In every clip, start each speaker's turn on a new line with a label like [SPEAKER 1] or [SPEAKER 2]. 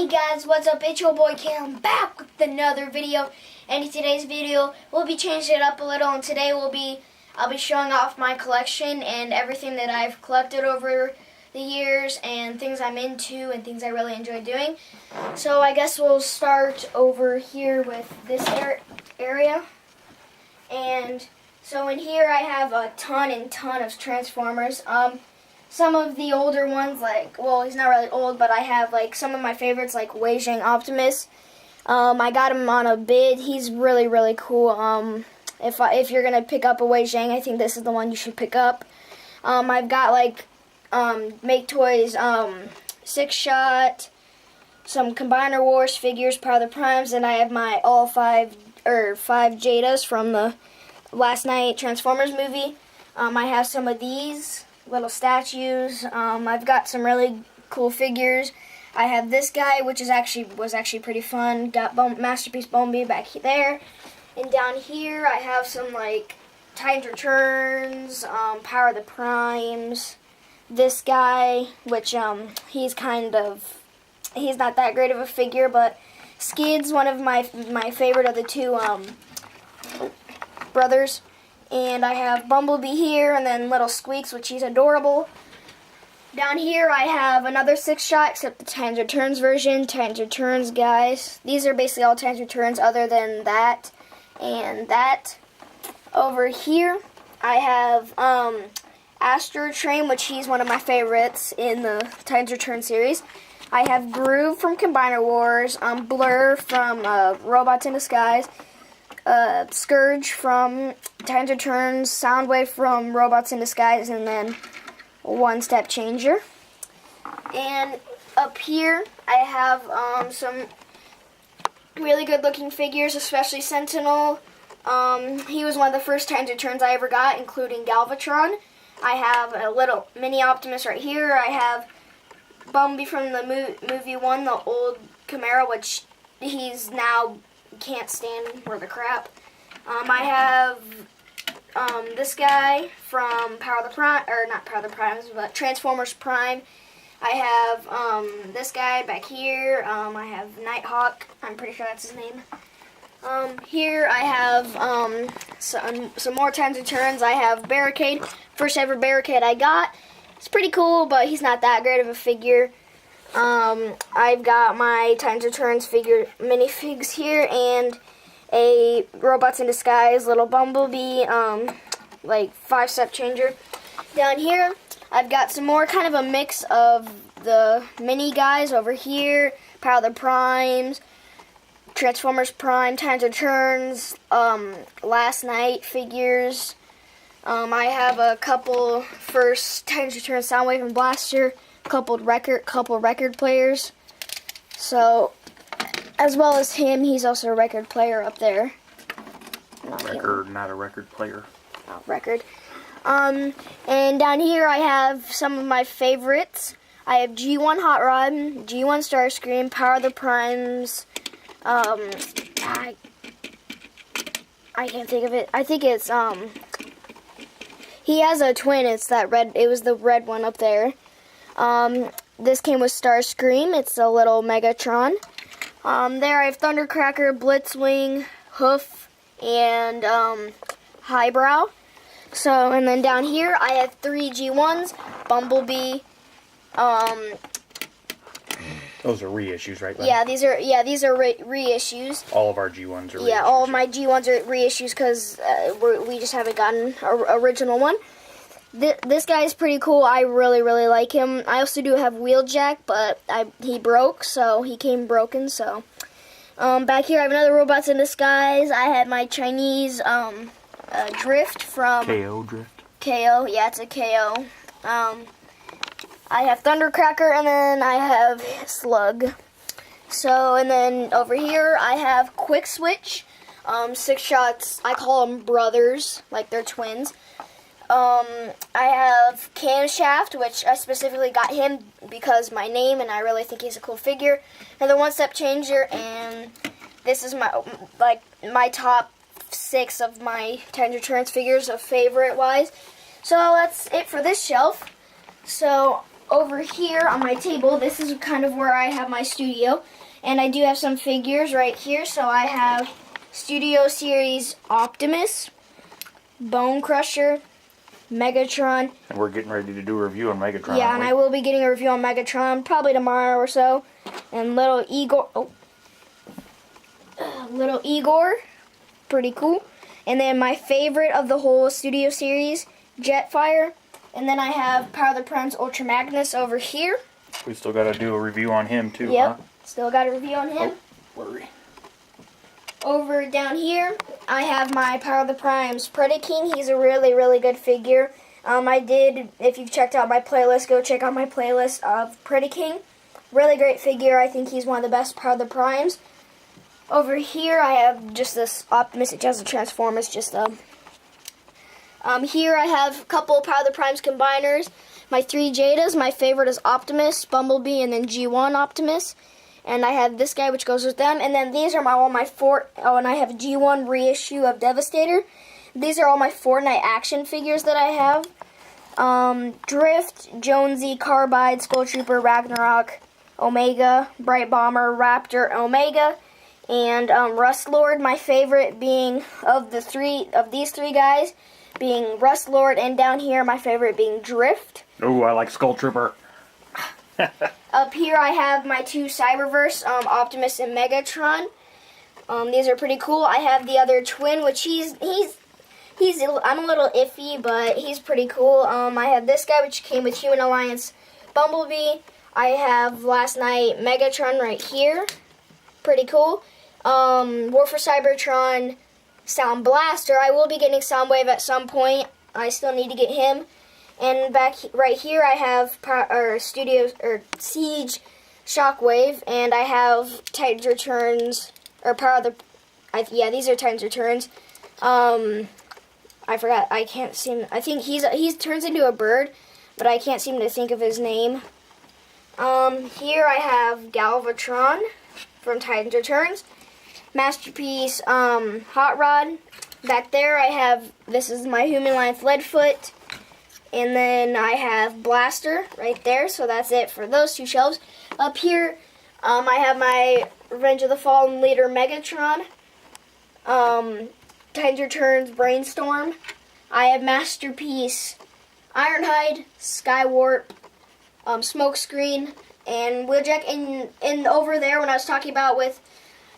[SPEAKER 1] Hey guys, what's up? It's your boy Cam back with another video. And in today's video, we'll be changing it up a little. And today I'll be showing off my collection and everything that I've collected over the years and things I'm into and things I really enjoy doing. So I guess we'll start over here with this area. And so in here I have a ton of Transformers. Some of the older ones, like, well, he's not really old, but I have, like, some of my favorites, like Wei Zhang Optimus. I got him on a bid. He's really, really cool. If you're going to pick up a Wei Zhang, I think this is the one you should pick up. I've got, like, Make Toys, 6-Shot, some Combiner Wars figures, Power of the Primes, and I have my all five Jadas from the last night Transformers movie. I have some of these little statues. I've got some really cool figures. I have this guy, which was actually pretty fun. Got Masterpiece Bumblebee back there, and down here I have some like Titans Returns, Power of the Primes. This guy, which he's not that great of a figure, but Skid's one of my favorite of the two brothers. And I have Bumblebee here, and then Little Squeaks, which he's adorable. Down here I have another 6-Shot, except the Titans Returns version. Titans Returns, guys. These are basically all Titans Returns other than that and that. Over here I have Astro Train, which he's one of my favorites in the Titans Returns series. I have Groove from Combiner Wars, Blur from Robots in Disguise, Scourge from Titans Returns, Soundwave from Robots in Disguise, and then One Step Changer. And up here I have some really good looking figures, especially Sentinel. He was one of the first Titans Returns I ever got, including Galvatron. I have a little mini Optimus right here. I have Bumblebee from the movie 1, the old Chimera, which he's now can't stand worth the crap. I have this guy from Power of the Prime, or not Power of the Primes, but Transformers Prime. I have this guy back here. I have Nighthawk. I'm pretty sure that's his name. Here I have some more Titans Returns. I have Barricade, first ever Barricade I got. It's pretty cool, but he's not that great of a figure. I've got my Titans Returns figure minifigs here, and a Robots in Disguise little Bumblebee, like 5-step changer. Down here, I've got some more kind of a mix of the mini guys over here, Power of the Primes, Transformers Prime, Titans Returns, last night figures. I have a couple first Titans Returns Soundwave and Blaster, couple record players. So, as well as him, he's also a record player up there.
[SPEAKER 2] Not a record player.
[SPEAKER 1] Oh, record. And down here I have some of my favorites. I have G1 Hot Rod, G1 Starscream, Power of the Primes. I can't think of it. I think it's he has a twin. It's that red. It was the red one up there. This came with Starscream. It's a little Megatron. There I have Thundercracker, Blitzwing, Hoof, and Highbrow. So, and then down here I have 3 G1s, Bumblebee.
[SPEAKER 2] Those are reissues, right?
[SPEAKER 1] Yeah, these are reissues.
[SPEAKER 2] All of our G1s are reissues.
[SPEAKER 1] Yeah, all of my G1s are reissues because we just haven't gotten an original one. This guy is pretty cool. I really, really like him. I also do have Wheeljack, but he broke, so he came broken. So back here I have another Robots in Disguise. I had my Chinese Drift from
[SPEAKER 2] KO Drift.
[SPEAKER 1] KO, yeah, it's a KO. I have Thundercracker, and then I have Slug. So, and then over here I have Quick Switch, 6-Shots. I call them brothers, like they're twins. I have Camshaft, which I specifically got him because my name, and I really think he's a cool figure. Another One-Step Changer, and this is my top 6 of my Titans Returns figures of favorite-wise. So that's it for this shelf. So over here on my table, this is kind of where I have my studio. And I do have some figures right here. So I have Studio Series Optimus, Bone Crusher, Megatron.
[SPEAKER 2] And we're getting ready to do a review on Megatron.
[SPEAKER 1] Yeah,
[SPEAKER 2] aren't
[SPEAKER 1] and
[SPEAKER 2] we?
[SPEAKER 1] I will be getting a review on Megatron probably tomorrow or so. And little Igor. Oh. Little Igor. Pretty cool. And then my favorite of the whole Studio Series, Jetfire. And then I have Power of the Primes Ultra Magnus over here.
[SPEAKER 2] We still got to do a review on him too,
[SPEAKER 1] Yep.
[SPEAKER 2] huh?
[SPEAKER 1] Still got a review on him.
[SPEAKER 2] Worry.
[SPEAKER 1] Over down here, I have my Power of the Primes Predaking. He's a really, really good figure. If you've checked out my playlist, go check out my playlist of Predaking. Really great figure. I think he's one of the best Power of the Primes. Over here, I have just this Optimus. It doesn't transform. It's just here I have a couple Power of the Primes combiners. My 3 Jadas. My favorite is Optimus, Bumblebee, and then G1 Optimus. And I have this guy, which goes with them. And then these are all my and I have a G1 reissue of Devastator. These are all my Fortnite action figures that I have. Drift, Jonesy, Carbide, Skull Trooper, Ragnarok, Omega, Bright Bomber, Raptor, Omega, and Rust Lord. My favorite being these three guys being Rust Lord, and down here my favorite being Drift.
[SPEAKER 2] Oh, I like Skull Trooper.
[SPEAKER 1] Up here I have my 2 Cyberverse, Optimus and Megatron. These are pretty cool. I have the other twin, which I'm a little iffy, but he's pretty cool. I have this guy, which came with Human Alliance Bumblebee. I have last night Megatron right here. Pretty cool. War for Cybertron Sound Blaster. I will be getting Soundwave at some point. I still need to get him. And right here I have Siege Shockwave, and I have Titans Returns, or Power of the, these are Titans Returns. I forgot, I think he turns into a bird, but I can't seem to think of his name. Here I have Galvatron from Titans Returns. Masterpiece, Hot Rod. Back there I have, this is my Human Alliance Leadfoot. And then I have Blaster right there, so that's it for those 2 shelves. Up here, I have my Revenge of the Fallen Leader Megatron. Titans Returns Brainstorm. I have Masterpiece Ironhide, Skywarp, Smokescreen, and Wheeljack. And over there, when I was talking about with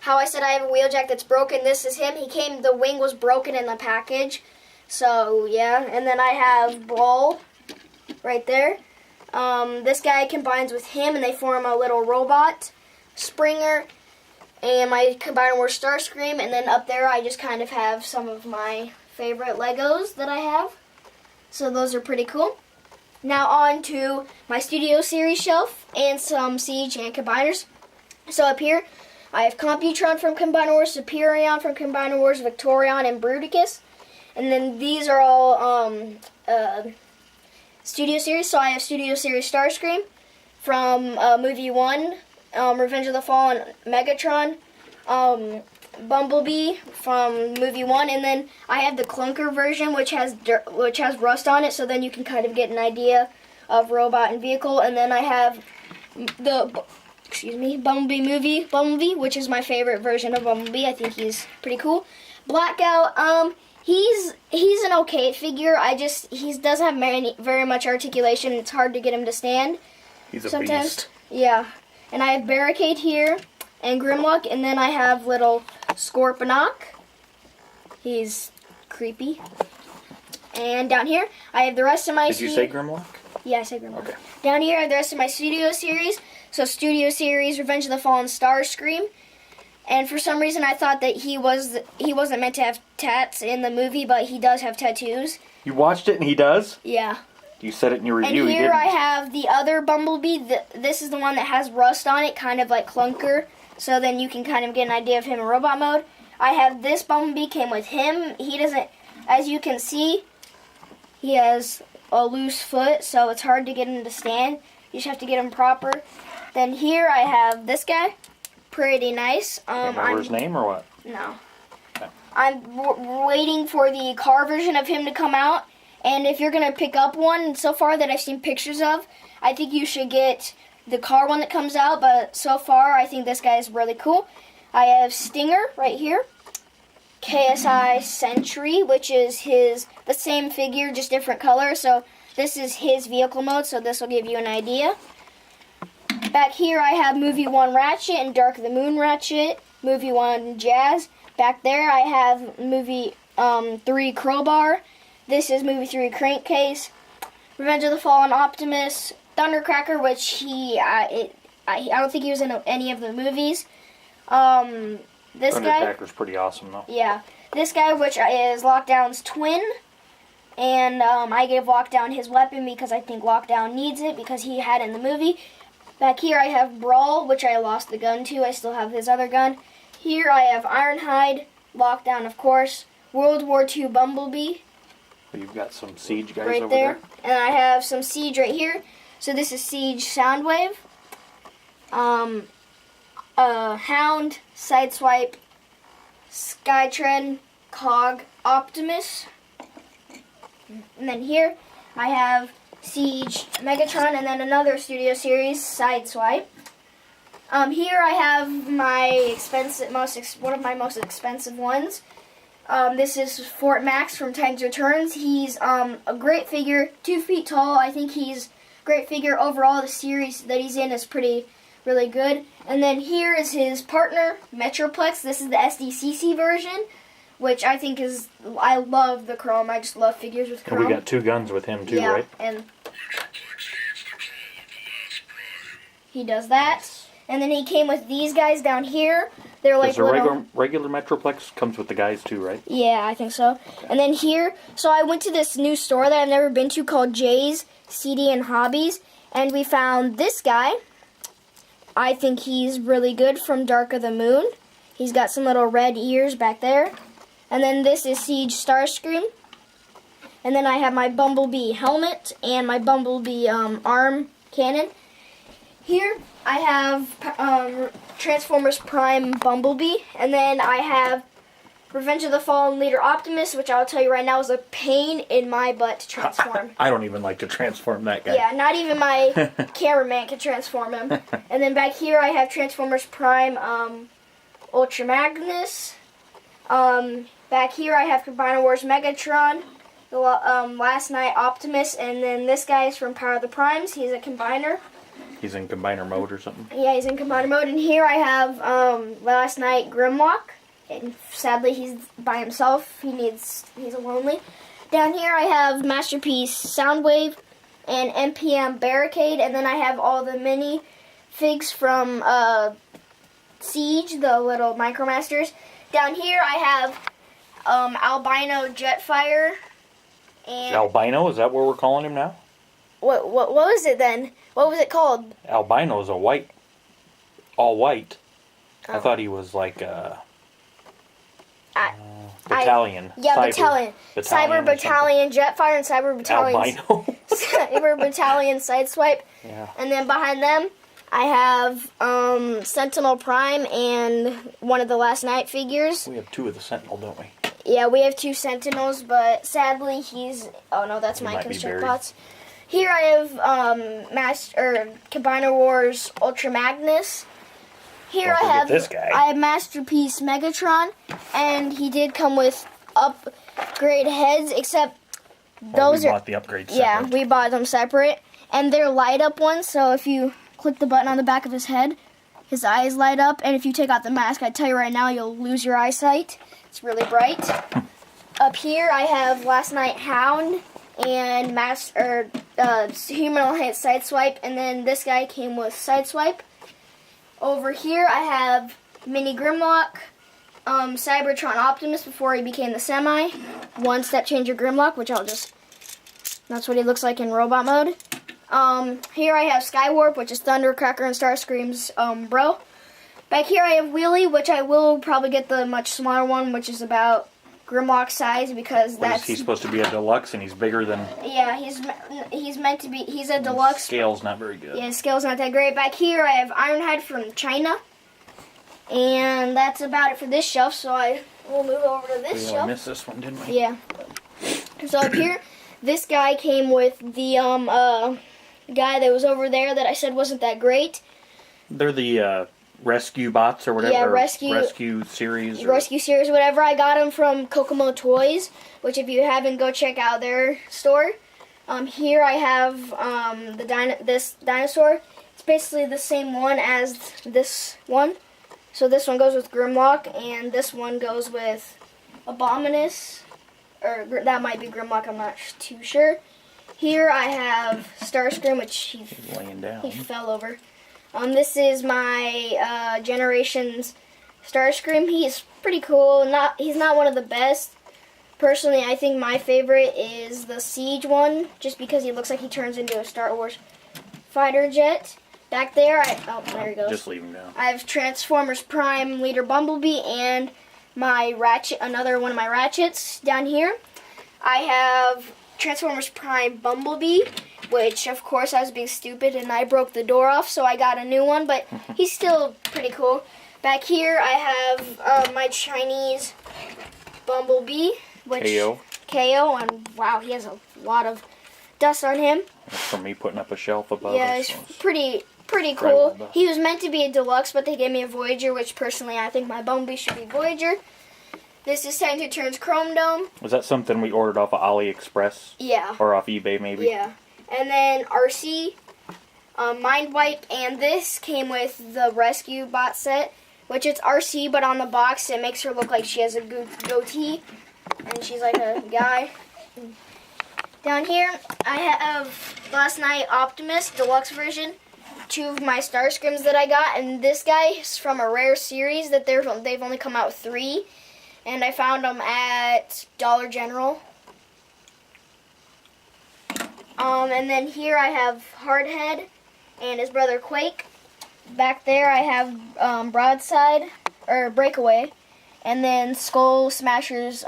[SPEAKER 1] how I said I have a Wheeljack that's broken, this is him. The wing was broken in the package. So, yeah. And then I have Brawl right there. This guy combines with him, and they form a little robot. Springer. And my Combiner Wars Starscream. And then up there, I just kind of have some of my favorite Legos that I have. So those are pretty cool. Now on to my Studio Series shelf and some Siege and Combiners. So up here, I have Computron from Combiner Wars, Superion from Combiner Wars, Victorion, and Bruticus. And then these are all Studio Series. So I have Studio Series Starscream from Movie 1, Revenge of the Fallen Megatron, Bumblebee from Movie 1, and then I have the Clunker version, which has rust on it, so then you can kind of get an idea of robot and vehicle. And then I have the Bumblebee, which is my favorite version of Bumblebee. I think he's pretty cool. Blackout, he's an okay figure. He doesn't have very much articulation. It's hard to get him to stand.
[SPEAKER 2] He's a
[SPEAKER 1] sometimes.
[SPEAKER 2] beast.
[SPEAKER 1] Yeah. And I have Barricade here and Grimlock, and then I have little Scorponok. He's creepy. And down here, I have the rest of my...
[SPEAKER 2] Did you say Grimlock?
[SPEAKER 1] Yeah, I said Grimlock.
[SPEAKER 2] Okay.
[SPEAKER 1] Down here, I have the rest of my Studio Series. So Studio Series, Revenge of the Fallen Starscream. And for some reason, I thought that he wasn't meant to have tats in the movie, but he does have tattoos.
[SPEAKER 2] You watched it and he does?
[SPEAKER 1] Yeah.
[SPEAKER 2] You said it in your review.
[SPEAKER 1] And
[SPEAKER 2] he
[SPEAKER 1] here
[SPEAKER 2] didn't.
[SPEAKER 1] I have the other Bumblebee. This is the one that has rust on it, kind of like Clunker. So then you can kind of get an idea of him in robot mode. I have this Bumblebee, came with him. He doesn't, as you can see, he has a loose foot, so it's hard to get him to stand. You just have to get him proper. Then here I have this guy. Pretty nice.
[SPEAKER 2] Remember his name or what?
[SPEAKER 1] No.
[SPEAKER 2] Okay.
[SPEAKER 1] I'm waiting for the car version of him to come out. And if you're going to pick up one, so far that I've seen pictures of, I think you should get the car one that comes out. But so far, I think this guy is really cool. I have Stinger right here. KSI Sentry, which is the same figure, just different color. So this is his vehicle mode, so this will give you an idea. Back here, I have Movie 1 Ratchet and Dark of the Moon Ratchet. Movie 1 Jazz. Back there, I have Movie 3 Crowbar. This is Movie 3 Crankcase. Revenge of the Fallen Optimus. Thundercracker, which I don't think he was in any of the movies. This guy.
[SPEAKER 2] Thundercracker's pretty awesome, though.
[SPEAKER 1] Yeah. This guy, which is Lockdown's twin. And I gave Lockdown his weapon because I think Lockdown needs it because he had it in the movie. Back here I have Brawl, which I lost the gun to. I still have his other gun. Here I have Ironhide, Lockdown, of course. World War II Bumblebee.
[SPEAKER 2] You've got some Siege guys
[SPEAKER 1] right
[SPEAKER 2] over
[SPEAKER 1] there. And I have some Siege right here. So this is Siege Soundwave. Hound, Sideswipe, Skytread, Cog, Optimus. And then here I have Siege Megatron and then another Studio Series Sideswipe. Here I have my one of my most expensive ones. This is Fort Max from Titan's Returns. He's a great figure, 2 feet tall. I think he's a great figure overall. The series that he's in is really good. And then here is his partner, Metroplex. This is the SDCC version, which I think I love the chrome. I just love figures with chrome.
[SPEAKER 2] And we got 2 guns with him too, right?
[SPEAKER 1] And he does that. And then he came with these guys down here. They're like
[SPEAKER 2] the regular Metroplex comes with the guys too, right?
[SPEAKER 1] Yeah, I think so. Okay. And then here, so I went to this new store that I've never been to called Jay's CD and Hobbies, and we found this guy. I think he's really good from Dark of the Moon. He's got some little red ears back there. And then this is Siege Starscream. And then I have my Bumblebee helmet and my Bumblebee arm cannon. Here I have Transformers Prime Bumblebee, and then I have Revenge of the Fallen Leader Optimus, which I'll tell you right now is a pain in my butt to transform.
[SPEAKER 2] I don't even like to transform that guy.
[SPEAKER 1] Yeah, not even my cameraman can transform him. And then back here I have Transformers Prime Ultra Magnus. Back here I have Combiner Wars Megatron, Last Night Optimus, and then this guy is from Power of the Primes. He's a combiner.
[SPEAKER 2] He's in combiner mode or something?
[SPEAKER 1] Yeah, he's in combiner mode. And here I have Last Night Grimlock. And sadly, he's by himself. He's lonely. Down here I have Masterpiece Soundwave and NPM Barricade. And then I have all the mini figs from Siege, the little Micromasters. Down here I have Albino Jetfire. And
[SPEAKER 2] Albino? Is that what we're calling him now?
[SPEAKER 1] What was it then? What was it called?
[SPEAKER 2] Albino is all white. I thought he was like battalion.
[SPEAKER 1] Battalion. Cyber Battalion Jetfire and Cyber Battalion.
[SPEAKER 2] Albino.
[SPEAKER 1] Cyber Battalion Sideswipe.
[SPEAKER 2] Yeah.
[SPEAKER 1] And then behind them, I have Sentinel Prime and one of the Last Night figures.
[SPEAKER 2] We have 2 of the Sentinel, don't we?
[SPEAKER 1] Yeah, we have 2 Sentinels, but sadly oh no, that's my construct bots. Here I have Combiner Wars Ultra Magnus. Here I have
[SPEAKER 2] this guy.
[SPEAKER 1] I have Masterpiece Megatron, and he did come with upgrade heads, except those
[SPEAKER 2] we bought the upgrades separate.
[SPEAKER 1] Yeah, we bought them separate, and they're light up ones. So if you click the button on the back of his head, his eyes light up, and if you take out the mask, I tell you right now, you'll lose your eyesight. It's really bright. Up here I have Last Night Hound and Humanoid Sideswipe, and then this guy came with Sideswipe. Over here I have Mini Grimlock, Cybertron Optimus before he became the Semi, One Step Changer Grimlock, which that's what he looks like in robot mode. Here I have Skywarp, which is Thundercracker and Starscream's bro. Back here I have Wheelie, which I will probably get the much smaller one, which is about Grimlock size, because
[SPEAKER 2] He's supposed to be a deluxe, and he's bigger than...
[SPEAKER 1] Yeah, he's meant to be... He's a deluxe.
[SPEAKER 2] Scale's not very good.
[SPEAKER 1] Yeah, scale's not that great. Back here, I have Ironhide from China. And that's about it for this shelf, so I will move over to this shelf.
[SPEAKER 2] We missed this one, didn't we?
[SPEAKER 1] Yeah. So up here, This guy came with the guy that was over there that I said wasn't that great.
[SPEAKER 2] They're the rescue bots or whatever.
[SPEAKER 1] Yeah,
[SPEAKER 2] or
[SPEAKER 1] rescue
[SPEAKER 2] series.
[SPEAKER 1] Rescue series, whatever. I got them from Kokomo Toys, which if you haven't, go check out their store. Here I have this dinosaur. It's basically the same one as this one. So this one goes with Grimlock, and this one goes with Abominus. Or that might be Grimlock, I'm not too sure. Here I have Starscream, which
[SPEAKER 2] He's laying down.
[SPEAKER 1] he fell over. This is my Generations Starscream. He's pretty cool. He's not one of the best. Personally, I think my favorite is the Siege one, just because he looks like he turns into a Star Wars fighter jet. Back there, there he goes.
[SPEAKER 2] Just leave him down.
[SPEAKER 1] I have Transformers Prime Leader Bumblebee and my Ratchet, another one of my Ratchets down here. I have Transformers Prime Bumblebee, which of course I was being stupid and I broke the door off, so I got a new one, but he's still pretty cool. Back here I have my Chinese Bumblebee, which KO, and wow, he has a lot of dust on him.
[SPEAKER 2] That's from me putting up a shelf above.
[SPEAKER 1] Yeah,
[SPEAKER 2] us.
[SPEAKER 1] it's pretty cool. He was meant to be a deluxe, but they gave me a Voyager, which personally I think my Bumblebee should be Voyager. This is Titan Returns Chrome Dome.
[SPEAKER 2] Was that something we ordered off of AliExpress?
[SPEAKER 1] Yeah.
[SPEAKER 2] Or off eBay, maybe?
[SPEAKER 1] Yeah. And then RC, Mind Wipe, and this came with the Rescue Bot set, which it's RC, but on the box it makes her look like she has a goatee, and she's like a guy. Down here, I have Last Night Optimus Deluxe version. 2 of my Starscreams that I got, and this guy is from a rare series that they've only come out with 3, and I found them at Dollar General. And then here I have Hardhead and his brother Quake. Back there I have Broadside or Breakaway, and then Skull Smasher's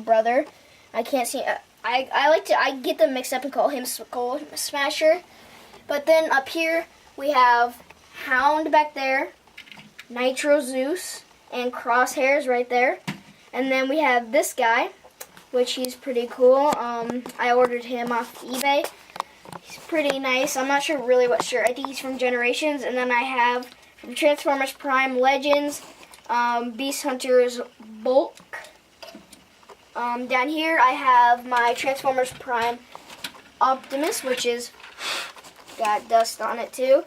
[SPEAKER 1] brother. I can't see. I get them mixed up and call him Skull Smasher. But then up here we have Hound back there, Nitro Zeus, and Crosshairs right there. And then we have this guy, which he's pretty cool. I ordered him off eBay. He's pretty nice. I'm not sure really what shirt. I think he's from Generations. And then I have from Transformers Prime Legends, Beast Hunters Bulk. Down here I have my Transformers Prime Optimus, which is got dust on it too.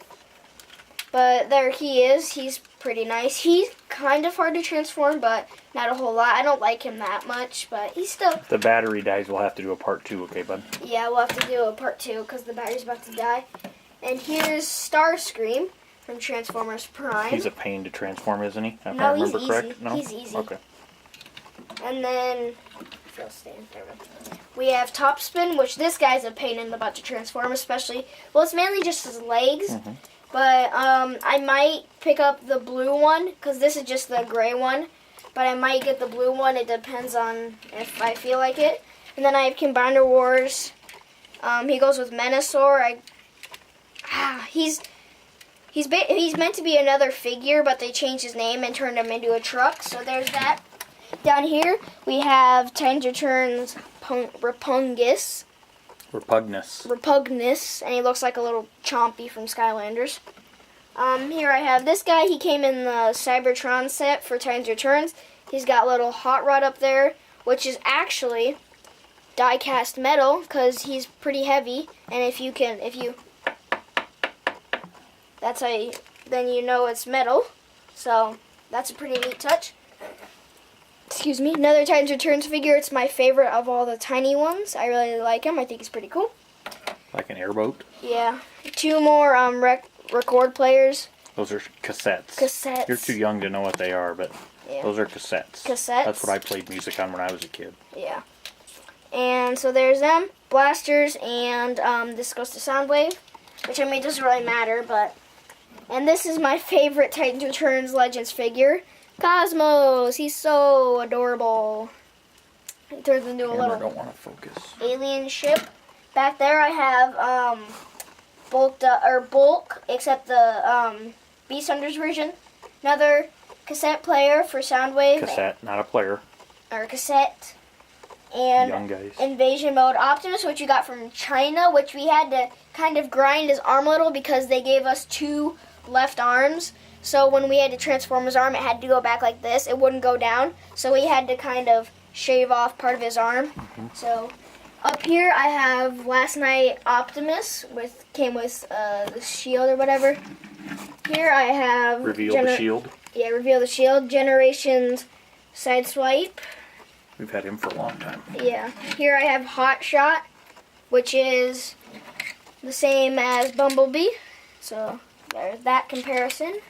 [SPEAKER 1] But there he is. He's pretty nice. He's kind of hard to transform, but not a whole lot. I don't like him that much, but he's still...
[SPEAKER 2] If the battery dies, we'll have to do a part 2, okay, bud?
[SPEAKER 1] Yeah, we'll have to do a part 2 because the battery's about to die. And here's Starscream from Transformers Prime.
[SPEAKER 2] He's a pain to transform, isn't he? If
[SPEAKER 1] No,
[SPEAKER 2] I remember
[SPEAKER 1] he's
[SPEAKER 2] correct?
[SPEAKER 1] easy.
[SPEAKER 2] No?
[SPEAKER 1] He's easy.
[SPEAKER 2] Okay.
[SPEAKER 1] And then... we have Topspin, which this guy's a pain in the butt to transform, especially... Well, it's mainly just his legs.
[SPEAKER 2] Mm-hmm.
[SPEAKER 1] But I might pick up the blue one, because this is just the gray one. But I might get the blue one. It depends on if I feel like it. And then I have Combiner Wars. He goes with Menasor. He's meant to be another figure, but they changed his name and turned him into a truck. So there's that. Down here, we have Titans Returns Repugnus. Repugnus, and he looks like a little Chompy from Skylanders. Here I have this guy. He came in the Cybertron set for Titans Returns. He's got a little hot rod up there, which is actually die-cast metal, because he's pretty heavy. And then you know it's metal. So that's a pretty neat touch. Excuse me. Another Titans Returns figure. It's my favorite of all the tiny ones. I really like him. I think he's pretty cool.
[SPEAKER 2] Like an airboat?
[SPEAKER 1] Yeah. 2 more record players.
[SPEAKER 2] Those are cassettes.
[SPEAKER 1] Cassettes.
[SPEAKER 2] You're too young to know what they are, but
[SPEAKER 1] yeah.
[SPEAKER 2] Those are cassettes.
[SPEAKER 1] Cassettes.
[SPEAKER 2] That's what I played music on when I was a kid.
[SPEAKER 1] Yeah. And so there's them. Blasters, and this goes to Soundwave, which I mean doesn't really matter, but... And this is my favorite Titans Returns Legends figure. Cosmos, he's so adorable. He turns into a little
[SPEAKER 2] don't want to focus.
[SPEAKER 1] Alien ship. Back there I have Bulk, except the Beast Hunters version. Another cassette player for Soundwave.
[SPEAKER 2] Cassette, not a player.
[SPEAKER 1] Or cassette. and
[SPEAKER 2] Young guys.
[SPEAKER 1] Invasion Mode Optimus, which we got from China, which we had to kind of grind his arm a little because they gave us 2 left arms. So when we had to transform his arm, it had to go back like this. It wouldn't go down. So we had to kind of shave off part of his arm. So up here I have Last Night Optimus, came with the shield or whatever. Here I have...
[SPEAKER 2] Reveal the shield.
[SPEAKER 1] Yeah, Reveal the Shield. Generations Sideswipe.
[SPEAKER 2] We've had him for a long time.
[SPEAKER 1] Yeah. Here I have Hot Shot, which is the same as Bumblebee. So there's that comparison.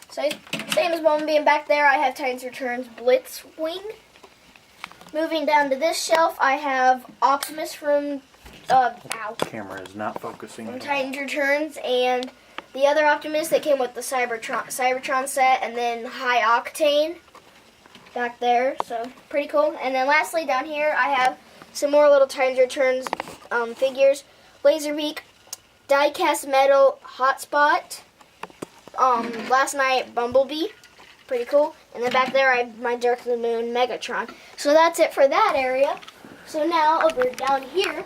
[SPEAKER 1] So same as Bumblebee, and back there I have Titans Returns Blitzwing. Moving down to this shelf, I have Optimus from
[SPEAKER 2] Camera is not focusing.
[SPEAKER 1] from Titans Returns, and the other Optimus that came with the Cybertron set, and then High Octane back there. So pretty cool. And then lastly down here I have some more little Titans Returns figures. Laserbeak, Diecast Metal Hotspot, Last Night Bumblebee, pretty cool. And then back there I have my Dark of the Moon Megatron. So that's it for that area. So now over down here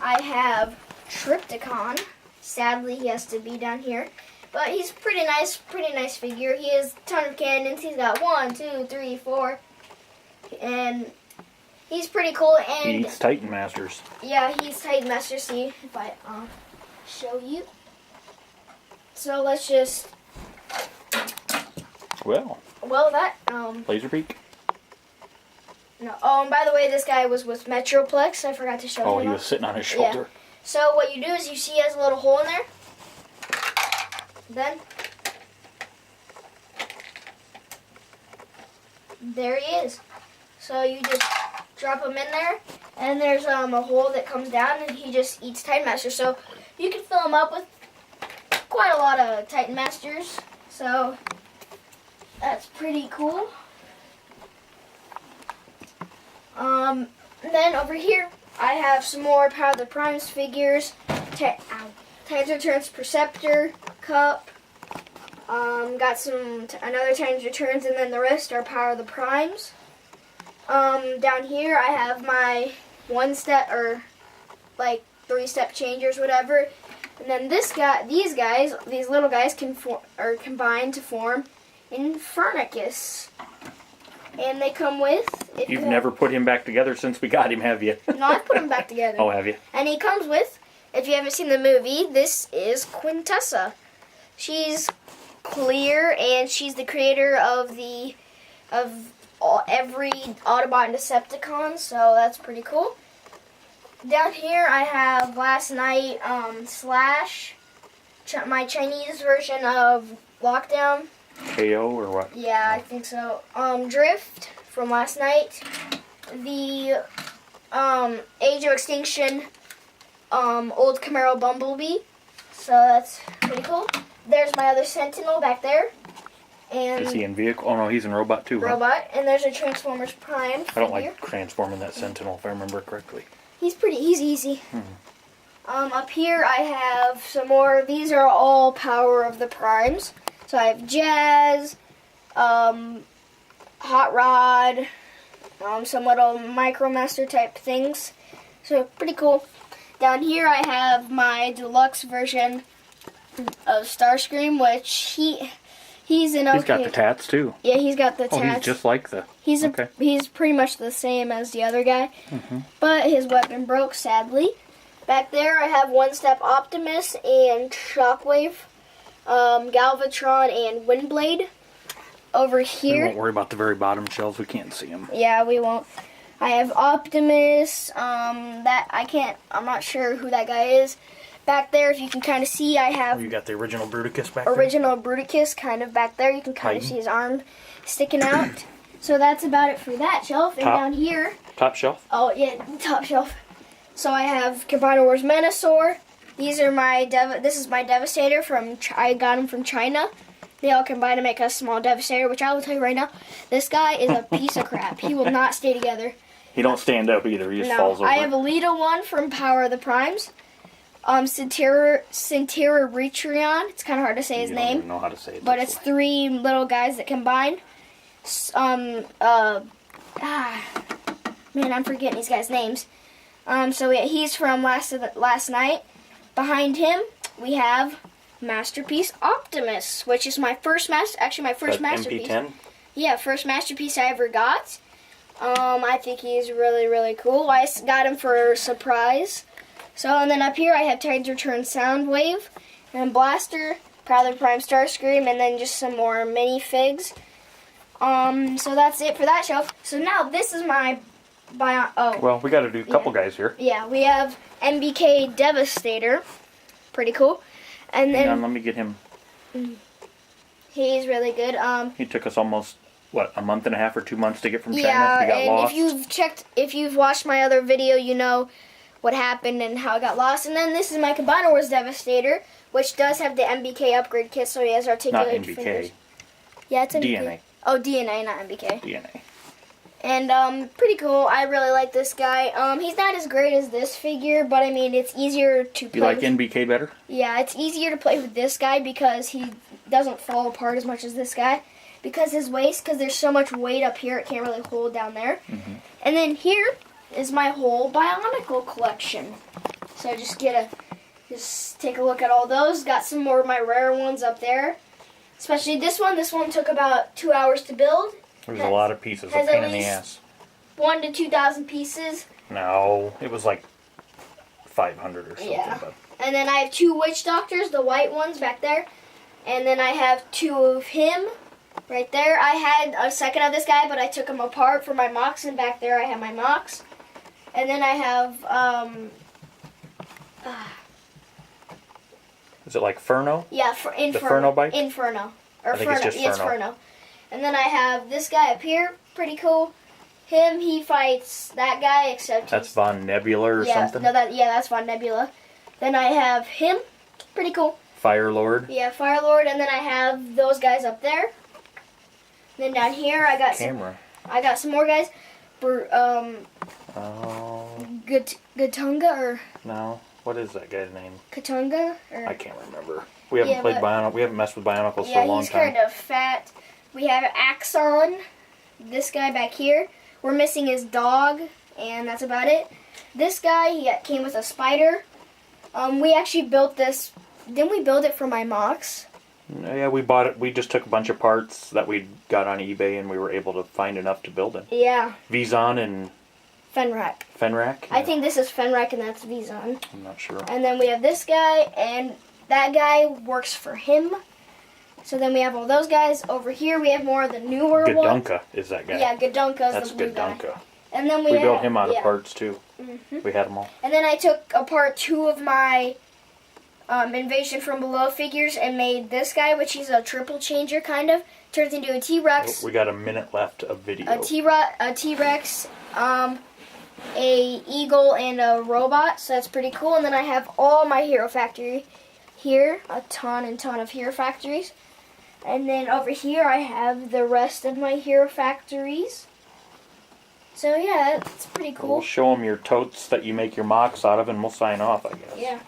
[SPEAKER 1] I have Triptychon. Sadly he has to be down here, but he's pretty nice figure. He has a ton of cannons. He's got 1, 2, 3, 4, and he's pretty cool. And
[SPEAKER 2] He eats Titan Masters.
[SPEAKER 1] yeah, he's Titan Master. See if I show you. So let's just
[SPEAKER 2] Well,
[SPEAKER 1] that
[SPEAKER 2] Laserbeak.
[SPEAKER 1] no. Oh, and by the way, this guy was with Metroplex. I forgot to show
[SPEAKER 2] Oh,
[SPEAKER 1] him.
[SPEAKER 2] he was sitting on his shoulder.
[SPEAKER 1] Yeah. So what you do is you see he has a little hole in there. Then there he is. So you just drop him in there, and there's a hole that comes down, and he just eats Titan Masters. So you can fill him up with quite a lot of Titan Masters. So that's pretty cool. Then over here I have some more Power of the Primes figures. Titans Returns Perceptor Cup. Got some another Titans Returns, and then the rest are Power of the Primes. Down here I have my 1-step or like 3-step changers, whatever. And then these little guys can combine to form Infernicus. And they come with...
[SPEAKER 2] You've never put him back together since we got him, have you?
[SPEAKER 1] No, I've put him back together.
[SPEAKER 2] Oh, have you?
[SPEAKER 1] And he comes with, if you haven't seen the movie, this is Quintessa. She's clear, and she's the creator of every Autobot and Decepticon, so that's pretty cool. Down here I have Last Night Slash, my Chinese version of Lockdown.
[SPEAKER 2] KO or what?
[SPEAKER 1] Yeah, I think so. Drift from Last Night. The Age of Extinction old Camaro Bumblebee. So that's pretty cool. There's my other Sentinel back there. And
[SPEAKER 2] Is he in vehicle? Oh no, he's in robot too.
[SPEAKER 1] robot.
[SPEAKER 2] Huh?
[SPEAKER 1] And there's a Transformers Prime figure.
[SPEAKER 2] I don't like transforming that Sentinel if I remember correctly.
[SPEAKER 1] He's easy. Up here I have some more. These are all Power of the Primes. So I have Jazz, Hot Rod, some little Micromaster type things. So pretty cool. Down here I have my deluxe version of Starscream, which he's in okay.
[SPEAKER 2] He's got the tats too.
[SPEAKER 1] Yeah, he's got the tats.
[SPEAKER 2] Oh, he's just like the...
[SPEAKER 1] He's pretty much the same as the other guy, but his weapon broke, sadly. Back there I have 1-Step Optimus and Shockwave, Galvatron and Windblade. Over here...
[SPEAKER 2] We won't worry about the very bottom shelves. We can't see them.
[SPEAKER 1] Yeah, we won't. I have Optimus, I'm not sure who that guy is. Back there, if you can kind of see, I have...
[SPEAKER 2] Oh, you got the original Bruticus back there?
[SPEAKER 1] Original Bruticus kind of back there. You can kind of see his arm sticking out. So that's about it for that shelf. And down here...
[SPEAKER 2] Top shelf?
[SPEAKER 1] Oh, yeah, top shelf. So I have Combiner Wars Menasor. These are this is my Devastator I got him from China. They all combine to make a small Devastator, which I will tell you right now, this guy is a piece of crap. He will not stay together.
[SPEAKER 2] He don't stand up either. He just falls over.
[SPEAKER 1] I have Alita 1 from Power of the Primes. Centera Retrion. It's kind of hard to say his name.
[SPEAKER 2] I don't even know how to say it.
[SPEAKER 1] But it's 3 little guys that combine. Man, I'm forgetting these guys' names. So yeah, he's from last night. Behind him, we have Masterpiece Optimus, which is my first masterpiece.
[SPEAKER 2] MP10.
[SPEAKER 1] Yeah, first masterpiece I ever got. I think he's really, really cool. I got him for a surprise. So, and then up here I have Tides Return Soundwave, and Blaster, Prowler Prime Starscream, and then just some more minifigs. So that's it for that shelf. So now this is my
[SPEAKER 2] Well, we got to do a couple guys here.
[SPEAKER 1] yeah, we have MBK Devastator. Pretty cool. And
[SPEAKER 2] Hang
[SPEAKER 1] then
[SPEAKER 2] on, let me get him.
[SPEAKER 1] he's really good.
[SPEAKER 2] He took us almost, what, a month and a half or 2 months to get from China?
[SPEAKER 1] Yeah,
[SPEAKER 2] We got
[SPEAKER 1] and
[SPEAKER 2] lost.
[SPEAKER 1] if you've watched my other video, you know what happened and how I got lost. And then this is my Combiner Wars Devastator, which does have the MBK upgrade kit, so he has
[SPEAKER 2] Not
[SPEAKER 1] articulated
[SPEAKER 2] NBK.
[SPEAKER 1] fingers. Yeah, it's MBK.
[SPEAKER 2] DNA.
[SPEAKER 1] Oh, DNA, not MBK.
[SPEAKER 2] DNA.
[SPEAKER 1] And pretty cool. I really like this guy. He's not as great as this figure, but I mean it's easier to play.
[SPEAKER 2] You like
[SPEAKER 1] with.
[SPEAKER 2] NBK better?
[SPEAKER 1] Yeah, it's easier to play with this guy because he doesn't fall apart as much as this guy. Because his waist, because there's so much weight up here, it can't really hold down there.
[SPEAKER 2] Mm-hmm.
[SPEAKER 1] And then here is my whole Bionicle collection. So just take a look at all those. Got some more of my rare ones up there. Especially this one. This one took about 2 hours to build.
[SPEAKER 2] There's a lot of pieces. A
[SPEAKER 1] has
[SPEAKER 2] pain
[SPEAKER 1] at
[SPEAKER 2] in the
[SPEAKER 1] least-
[SPEAKER 2] ass.
[SPEAKER 1] 1,000 to 2,000 pieces.
[SPEAKER 2] No, it was like 500 or something.
[SPEAKER 1] Yeah.
[SPEAKER 2] But
[SPEAKER 1] And then I have 2 Witch Doctors, the white ones back there. And then I have 2 of him right there. I had a second of this guy, but I took him apart for my mocks, and back there I have my mocks. And then I have,
[SPEAKER 2] is it like Furno?
[SPEAKER 1] yeah, for Inferno.
[SPEAKER 2] Furno bike?
[SPEAKER 1] Inferno. Or
[SPEAKER 2] I think it's just
[SPEAKER 1] Yeah, it's
[SPEAKER 2] Furno.
[SPEAKER 1] Furno. And then I have this guy up here, pretty cool. Him, he fights that guy, except
[SPEAKER 2] That's
[SPEAKER 1] he's,
[SPEAKER 2] Von Nebula or
[SPEAKER 1] yeah,
[SPEAKER 2] something?
[SPEAKER 1] no, that's Von Nebula. Then I have him, pretty cool.
[SPEAKER 2] Fire Lord?
[SPEAKER 1] Yeah, Fire Lord, and then I have those guys up there. Then down here I got
[SPEAKER 2] Camera.
[SPEAKER 1] some more guys.
[SPEAKER 2] Oh,
[SPEAKER 1] Gatunga or
[SPEAKER 2] no. What is that guy's name?
[SPEAKER 1] Katunga or
[SPEAKER 2] I can't remember. We haven't
[SPEAKER 1] Yeah,
[SPEAKER 2] played
[SPEAKER 1] but-
[SPEAKER 2] We haven't messed with Bionicles for
[SPEAKER 1] yeah,
[SPEAKER 2] a long
[SPEAKER 1] he's
[SPEAKER 2] time.
[SPEAKER 1] kind of fat. We have Axon, this guy back here. We're missing his dog, and that's about it. This guy, he came with a spider. We actually built this. Didn't we build it for my mocks?
[SPEAKER 2] Yeah, we bought it. We just took a bunch of parts that we got on eBay, and we were able to find enough to build it.
[SPEAKER 1] Yeah,
[SPEAKER 2] Vizon and
[SPEAKER 1] Fenrak.
[SPEAKER 2] Fenrak?
[SPEAKER 1] I think this is Fenrak, and that's Vizon.
[SPEAKER 2] I'm not sure.
[SPEAKER 1] And then we have this guy, and that guy works for him. So then we have all those guys. Over here we have more of the newer ones.
[SPEAKER 2] Gadunka is that guy.
[SPEAKER 1] Yeah, Gadunka's
[SPEAKER 2] That's
[SPEAKER 1] the blue guy.
[SPEAKER 2] Gadunka.
[SPEAKER 1] And then
[SPEAKER 2] We
[SPEAKER 1] have,
[SPEAKER 2] built him out
[SPEAKER 1] yeah.
[SPEAKER 2] of parts, too.
[SPEAKER 1] Mhm.
[SPEAKER 2] We had them all.
[SPEAKER 1] And then I took apart 2 of my Invasion from Below figures and made this guy, which he's a triple changer kind of. Turns into a T-Rex.
[SPEAKER 2] We got a minute left of video.
[SPEAKER 1] A T-Rex, a eagle, and a robot. So that's pretty cool. And then I have all my Hero Factory here, a ton and ton of Hero Factories. And then over here I have the rest of my Hero Factories. So yeah, it's pretty
[SPEAKER 2] We'll
[SPEAKER 1] cool.
[SPEAKER 2] show them your totes that you make your mocks out of, and we'll sign off, I guess.
[SPEAKER 1] Yeah.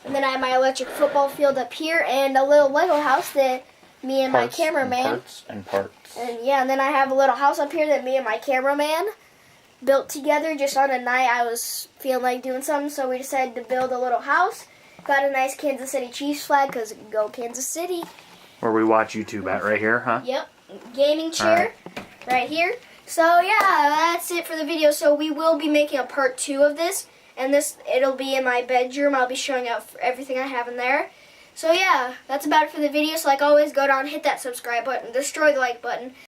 [SPEAKER 1] And then I have my electric football field up here and a little Lego house that me and
[SPEAKER 2] Parts
[SPEAKER 1] my cameraman.
[SPEAKER 2] and parts.
[SPEAKER 1] And yeah, and then I have a little house up here that me and my cameraman built together just on a night I was feeling like doing something, so we decided to build a little house. Got a nice Kansas City Chiefs flag because go Kansas City.
[SPEAKER 2] Where we watch YouTube at, right here, huh?
[SPEAKER 1] Yep. Gaming chair right here. So yeah, that's it for the video. So we will be making a part 2 of this. And it'll be in my bedroom. I'll be showing out everything I have in there. So yeah, that's about it for the video. So like always, go down, hit that subscribe button, destroy the like button.